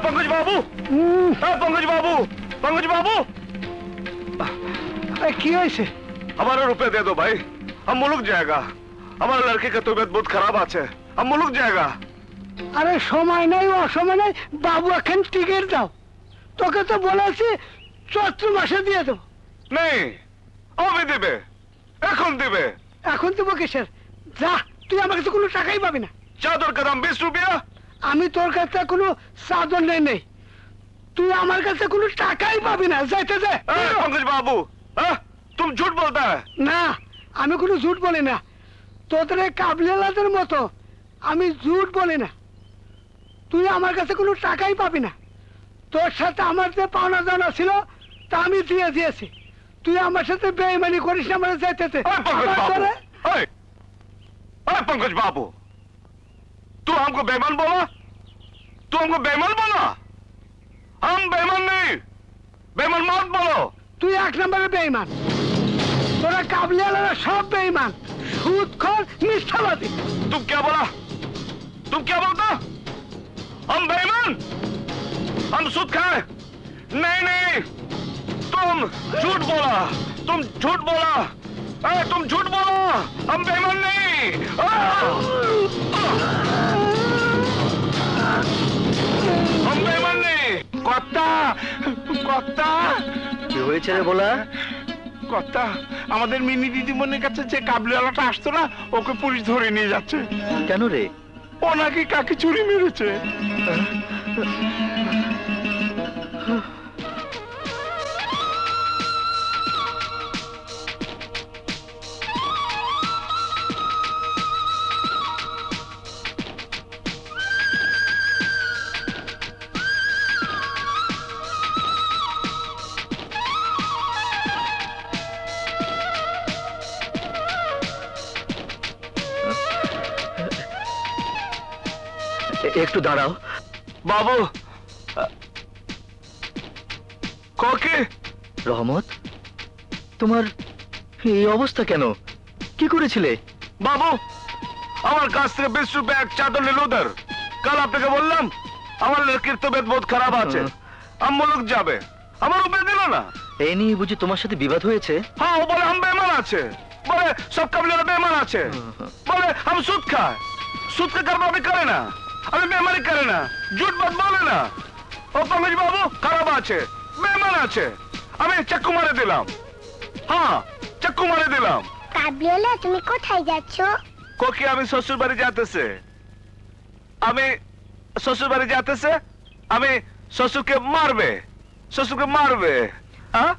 पंकज बाबू, पंकज बाबू, पंकज बाबू, क्या है? हमारा रुपए दे दो भाई, हम मुल्क जाएगा। हमारे लड़के का तबीयत बहुत खराब है, हम मुल्क जाएगा। अरे समय नहीं, वो समय नहीं, बाबू अखन टिकट दाओ। तो के तो बोला सी चैत्र मासे दिए दो। नहीं, अभी दिबे, এখন দিবে। এখন দেব কিসের? যা, তুই আমার কাছে কোনো টাকাই পাবি না। চাদর का दाम 20 रुपया। আমি তোর কাছে কোনো চাদর নেই। তুই আমার কাছে কোনো টাকাই পাবি না। যাইতে দে। पंकज बाबू, तुम झूठ बोलता है। না, আমি কোনো ঝুট বলি না। তোদের কাবলিওয়ালাদের মতো আমি ঝুট বলি না। তুই আমার কাছে কোনো টাকাই পাবি না। তোর সাথে আমার যে পাওনা জানা ছিল তা আমি দিয়ে দিয়েছি। তুই আমার সাথে বেঈমানি করিস না, আমার যাইতে দে। पंकज बाबू, तू हमको बेईमान बोला? तू हमको बेईमान बोला? हम बेईमान नहीं, बेईमान मत बोलो। তুই এক নম্বরে বেঈমান। তোরা কাবলিওয়ালারা সব বেঈমান, সুদখোর, মিথ্যাবাদী। तुम क्या बोला? तुम क्या बोलता? हम बेईमान? हम सूद खाए? नहीं नहीं, तुम झूठ बोला, तुम झूठ बोला, तुम झूठ बोला, हम बेईमान नहीं। हम बेईमान नहीं। কর্তা, কর্তা, কি হয়েছে রে বলা? কর্তা, আমাদের মিনি দিদিমণির কাছে যে কাবলিওয়ালাটা আসতো না, ওকে পুলিশ ধরে নিয়ে যাচ্ছে। কেন রে? ও নাকি কাকে চুরি মেরেছে। একটু দাঁড়াও বাবু। কোকি রহমত, তোমার এই অবস্থা কেন? কি করেছিলে? বাবু, আমার কাছ থেকে 20 रुपए এক চাদর নিল উধার। কাল আপনাকে বললাম আমার লড়কির তবিয়ত বহুত খারাপ আছে, हम मुल्क যাবে, আমার রুপে দিল না। এই নিয়ে বুঝি তোমার সাথে বিবাদ হয়েছে? হ্যাঁ, ও বলে हम बेईमान আছে, বলে সব কাবলিওয়ালা बेईमान আছে, বলে हम সুদ খায়, সুদ কে কারবারি করে না, আমি বেঈমানি করে না, ঝুট বাত বলে না। ও पंकज বাবু খারাপ আছে, বেঈমান আছে, আমি চাকু মারে দিলাম। হ্যাঁ, চাকু মারে দিলাম। কাবলিওয়ালা, তুমি কোথায় যাচ্ছ? কোকি, আমি শ্বশুর বাড়ি যাতেছে, আমি শ্বশুর বাড়ি যাতেছে, আমি শ্বশুরকে মারবে, শ্বশুরকে মারবে। হ্যাঁ।